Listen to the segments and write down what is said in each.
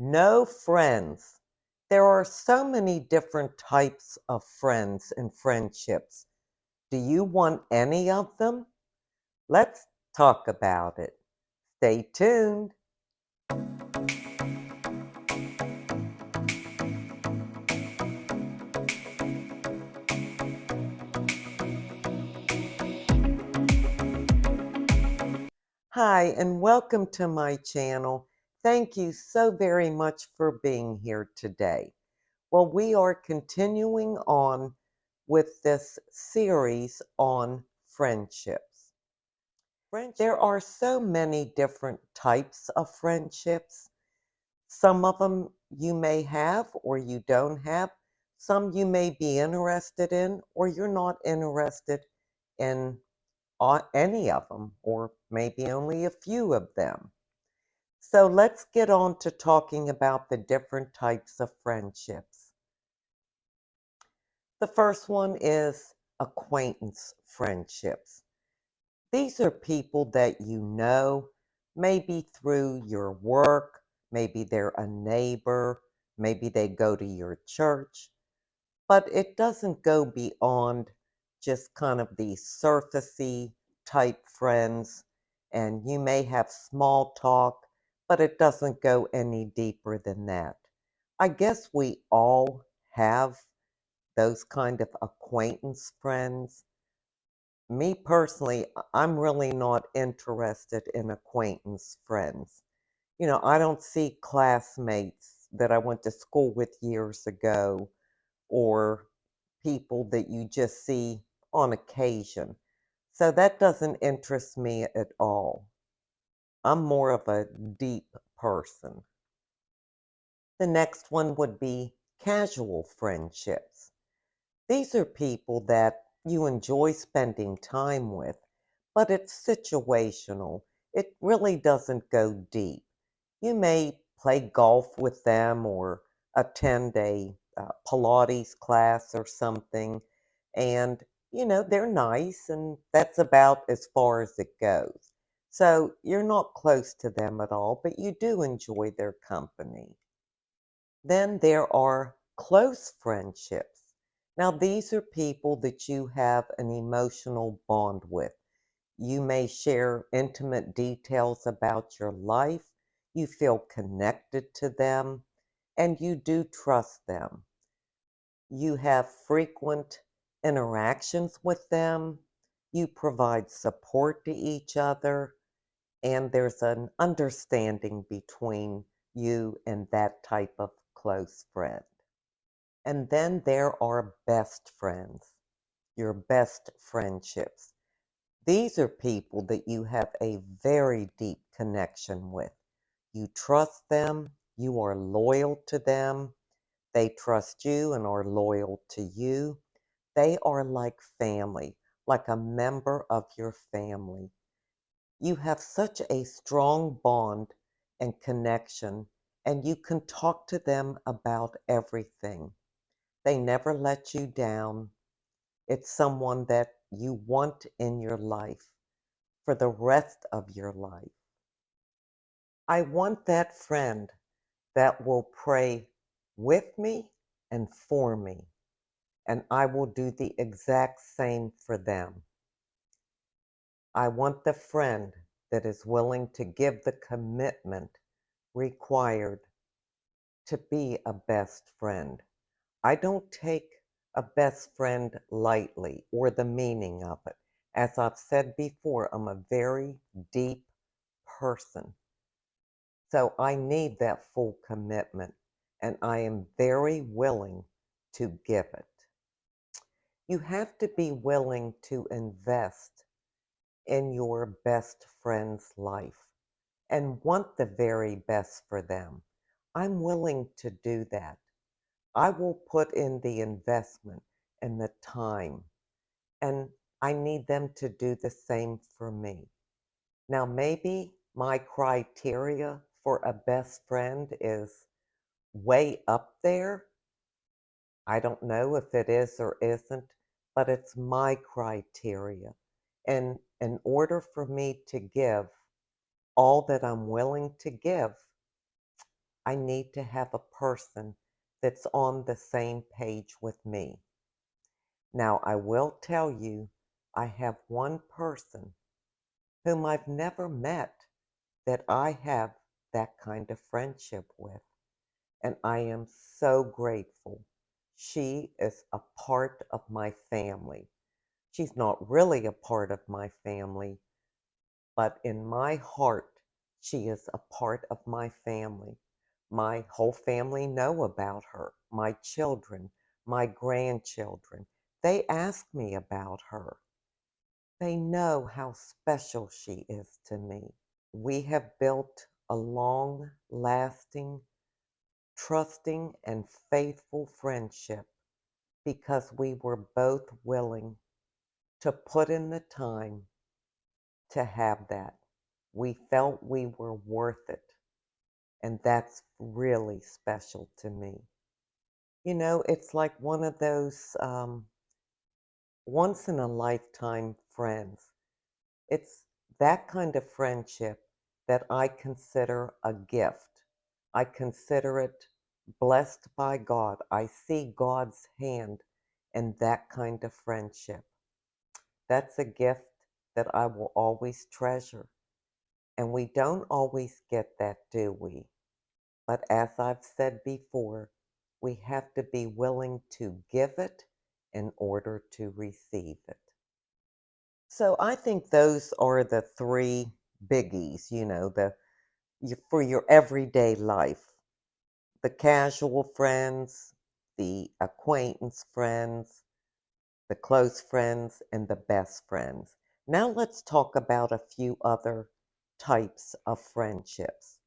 No friends. There are so many different types of friends and friendships. Do you want any of them? Let's talk about it. Stay tuned. Hi, and welcome to my channel. Thank you so very much for being here today. Well, we are continuing on with this series on friendships. There are so many different types of friendships. Some of them you may have or you don't have. Some you may be interested in or you're not interested in any of them, or maybe only a few of them. So let's get on to talking about the different types of friendships. The first one is acquaintance friendships. These are people that you know, maybe through your work, maybe they're a neighbor, maybe they go to your church, but it doesn't go beyond just kind of the surfacey type friends, and you may have small talk, but it doesn't go any deeper than that. I guess we all have those kind of acquaintance friends. Me personally, I'm really not interested in acquaintance friends. I don't see classmates that I went to school with years ago or people that you just see on occasion. So that doesn't interest me at all. I'm more of a deep person. The next one would be casual friendships. These are people that you enjoy spending time with, but it's situational. It really doesn't go deep. You may play golf with them or attend a Pilates class or something, and they're nice, and that's about as far as it goes. So you're not close to them at all, but you do enjoy their company. Then there are close friendships. Now, these are people that you have an emotional bond with. You may share intimate details about your life. You feel connected to them, and you do trust them. You have frequent interactions with them. You provide support to each other, and there's an understanding between you and that type of close friend. And then there are best friends, your best friendships. These are people that you have a very deep connection with. You trust them, you are loyal to them, they trust you and are loyal to you. They are like family, like a member of your family. You have such a strong bond and connection, and you can talk to them about everything. They never let you down. It's someone that you want in your life for the rest of your life. I want that friend that will pray with me and for me, and I will do the exact same for them. I want the friend that is willing to give the commitment required to be a best friend. I don't take a best friend lightly or the meaning of it. As I've said before, I'm a very deep person. So I need that full commitment, and I am very willing to give it. You have to be willing to invest in your best friend's life and want the very best for them. I'm willing to do that. I will put in the investment and the time, and I need them to do the same for me. Now, maybe my criteria for a best friend is way up there. I don't know if it is or isn't, but it's my criteria. And in order for me to give all that I'm willing to give, I need to have a person that's on the same page with me. Now, I will tell you, I have one person whom I've never met that I have that kind of friendship with, and I am so grateful. She is a part of my family. She's not really a part of my family, but in my heart, she is a part of my family. My whole family know about her, my children, my grandchildren. They ask me about her. They know how special she is to me. We have built a long lasting, trusting, and faithful friendship because we were both willing to put in the time to have that. We felt we were worth it, and that's really special to me. You know, it's like one of those once in a lifetime friends. It's that kind of friendship that I consider a gift. I consider it blessed by God. I see God's hand in that kind of friendship. That's a gift that I will always treasure. And we don't always get that, do we? But as I've said before, we have to be willing to give it in order to receive it. So I think those are the three biggies, for your everyday life. The casual friends, the acquaintance friends, the close friends, and the best friends. Now let's talk about a few other types of friendships.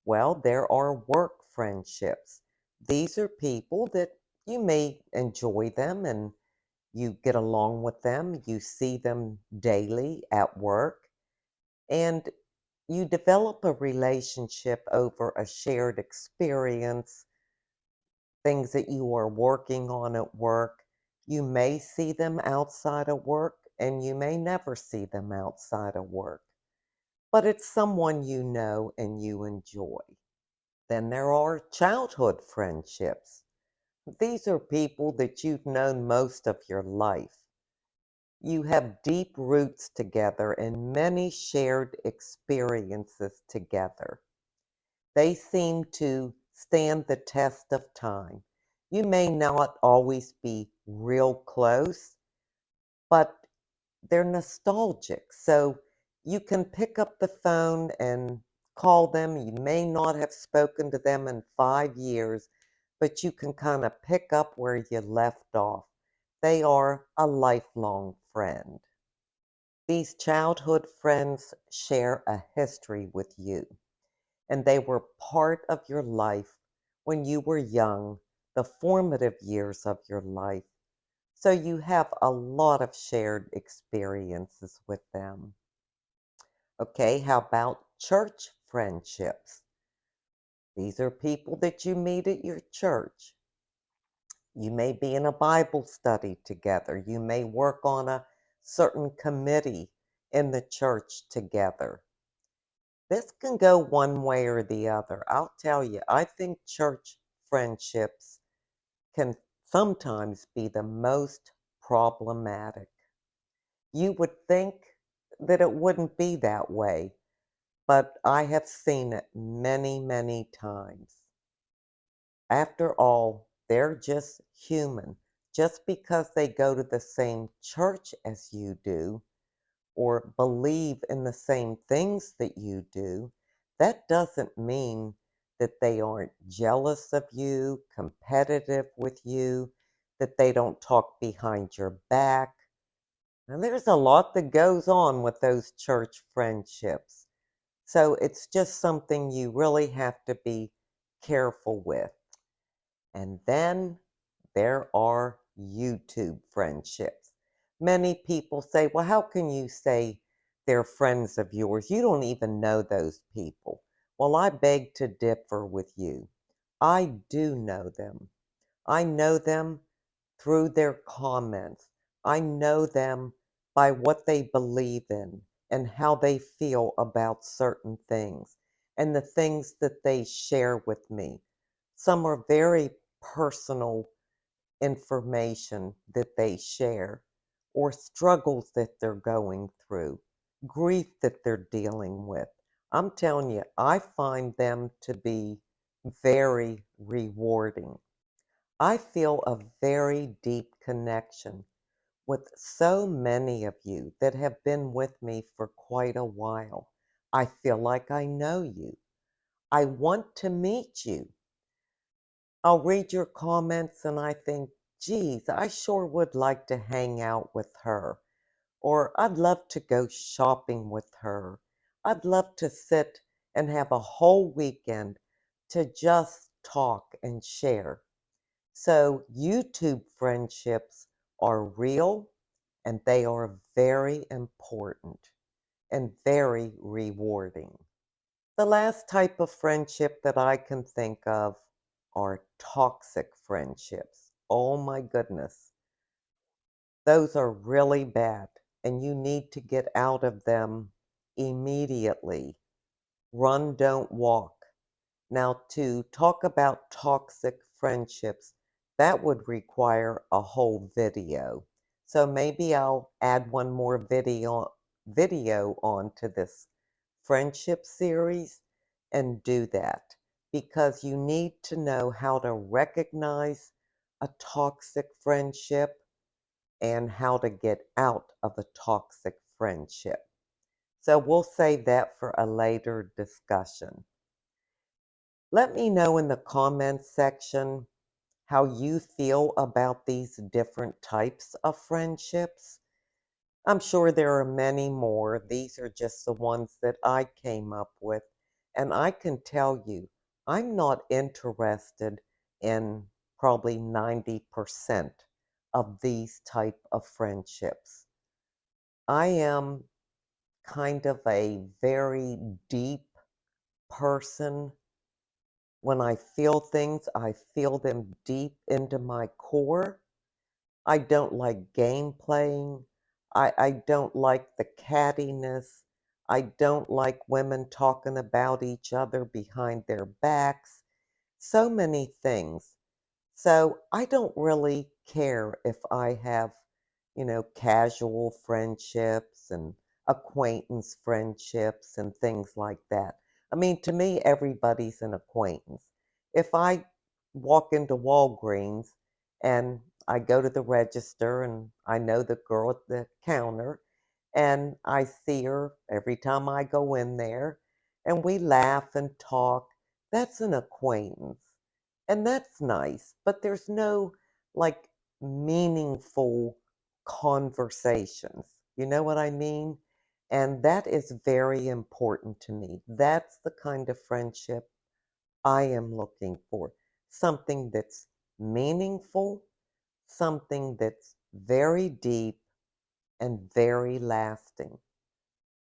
Well, there are work friendships. These are people that you may enjoy them and you get along with them, you see them daily at work, and you develop a relationship over a shared experience, things that you are working on at work. You may see them outside of work and you may never see them outside of work, but it's someone you know and you enjoy. Then there are childhood friendships. These are people that you've known most of your life. You have deep roots together and many shared experiences together. They seem to stand the test of time. You may not always be real close, but they're nostalgic. So you can pick up the phone and call them. You may not have spoken to them in 5 years, but you can kind of pick up where you left off. They are a lifelong friend. These childhood friends share a history with you, and they were part of your life when you were young, the formative years of your life. So you have a lot of shared experiences with them. Okay, how about church friendships? These are people that you meet at your church. You may be in a Bible study together. You may work on a certain committee in the church together. This can go one way or the other. I'll tell you, I think church friendships can sometimes be the most problematic. You would think that it wouldn't be that way, but I have seen it many, many times. After all, they're just human. Just because they go to the same church as you do, or believe in the same things that you do, that doesn't mean that they aren't jealous of you, competitive with you, that they don't talk behind your back. And there's a lot that goes on with those church friendships. So it's just something you really have to be careful with. And then there are YouTube friendships. Many people say, well, how can you say they're friends of yours? You don't even know those people. Well, I beg to differ with you. I do know them. I know them through their comments. I know them by what they believe in and how they feel about certain things. and the things that they share with me. Some are very personal information that they share, or struggles that they're going through, grief that they're dealing with. I'm telling you, I find them to be very rewarding. I feel a very deep connection with so many of you that have been with me for quite a while. I feel like I know you. I want to meet you. I'll read your comments and I think, geez, I sure would like to hang out with her. Or I'd love to go shopping with her. I'd love to sit and have a whole weekend to just talk and share. So, YouTube friendships are real and they are very important and very rewarding. The last type of friendship that I can think of are toxic friendships. Oh my goodness. Those are really bad, and you need to get out of them immediately. Run, don't walk. Now, to talk about toxic friendships, that would require a whole video. So maybe I'll add one more video onto this friendship series and do that because you need to know how to recognize a toxic friendship and how to get out of a toxic friendship. So we'll save that for a later discussion. Let me know in the comments section how you feel about these different types of friendships. I'm sure there are many more. These are just the ones that I came up with. And I can tell you, I'm not interested in probably 90% of these type of friendships. I am kind of a very deep person. When I feel things, I feel them deep into my core. I don't like game playing. I don't like the cattiness. I don't like women talking about each other behind their backs. So many things. So I don't really care if I have, casual friendships and acquaintance friendships and things like that. I mean, to me, everybody's an acquaintance. If I walk into Walgreens and I go to the register and I know the girl at the counter and I see her every time I go in there and we laugh and talk, that's an acquaintance. And that's nice, but there's no like meaningful conversations. You know what I mean? And that is very important to me. That's the kind of friendship I am looking for. Something that's meaningful, something that's very deep and very lasting,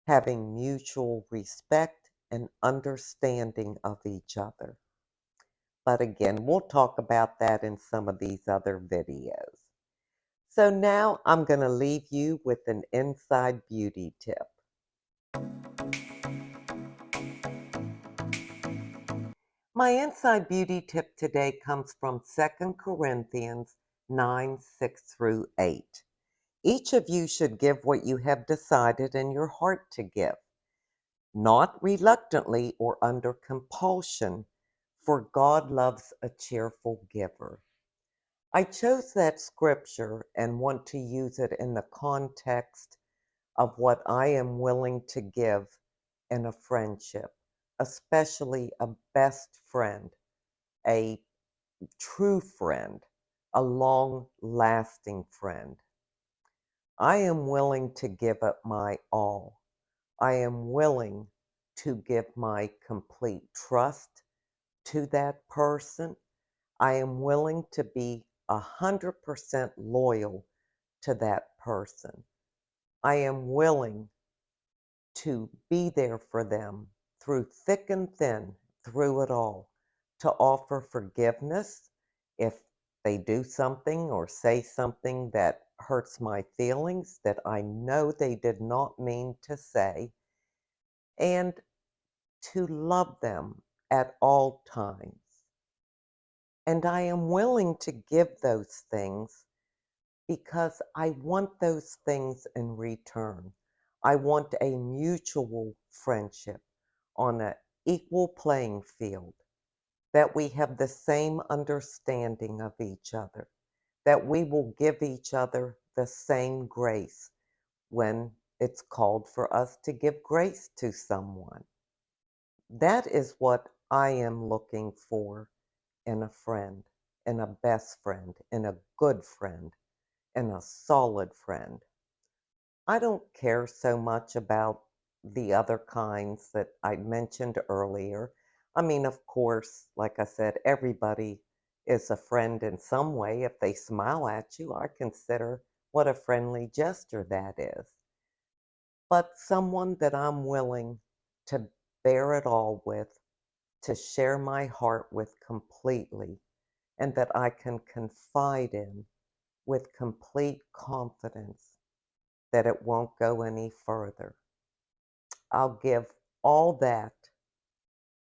having mutual respect and understanding of each other. But again, we'll talk about that in some of these other videos. So now I'm going to leave you with an inside beauty tip. My inside beauty tip today comes from 2 Corinthians 9:6-8. Each of you should give what you have decided in your heart to give, not reluctantly or under compulsion, for God loves a cheerful giver. I chose that scripture and want to use it in the context of what I am willing to give in a friendship, especially a best friend, a true friend, a long lasting friend. I am willing to give it my all. I am willing to give my complete trust to that person. I am willing to be 100% loyal to that person. I am willing to be there for them through thick and thin, through it all, to offer forgiveness if they do something or say something that hurts my feelings that I know they did not mean to say, and to love them at all times. And I am willing to give those things because I want those things in return. I want a mutual friendship on an equal playing field, that we have the same understanding of each other, that we will give each other the same grace when it's called for us to give grace to someone. That is what I am looking for in a friend, in a best friend, in a good friend, in a solid friend. I don't care so much about the other kinds that I mentioned earlier. I mean, of course, like I said, everybody is a friend in some way. If they smile at you, I consider what a friendly gesture that is. But someone that I'm willing to bear it all with, to share my heart with completely, and that I can confide in with complete confidence that it won't go any further. I'll give all that,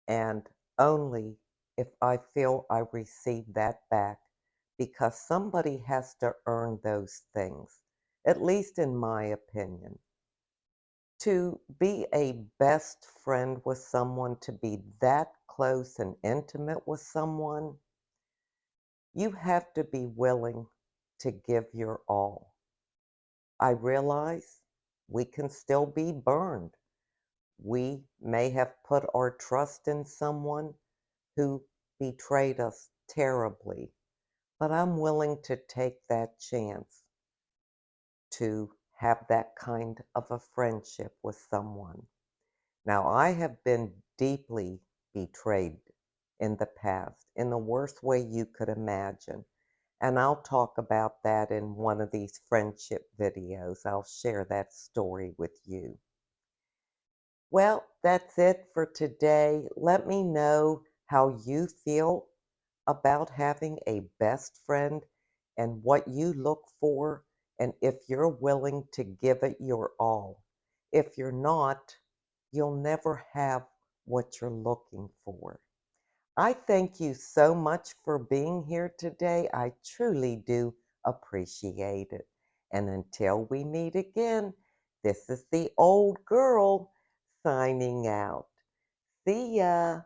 and only if I feel I receive that back, because somebody has to earn those things, at least in my opinion. To be a best friend with someone, to be that close and intimate with someone, you have to be willing to give your all. I realize we can still be burned. We may have put our trust in someone who betrayed us terribly, but I'm willing to take that chance to have that kind of a friendship with someone. Now, I have been deeply betrayed in the past, in the worst way you could imagine. And I'll talk about that in one of these friendship videos. I'll share that story with you. Well, that's it for today. Let me know how you feel about having a best friend and what you look for, and if you're willing to give it your all. If you're not, you'll never have what you're looking for. I thank you so much for being here today. I truly do appreciate it. And until we meet again, this is the old girl signing out. See ya.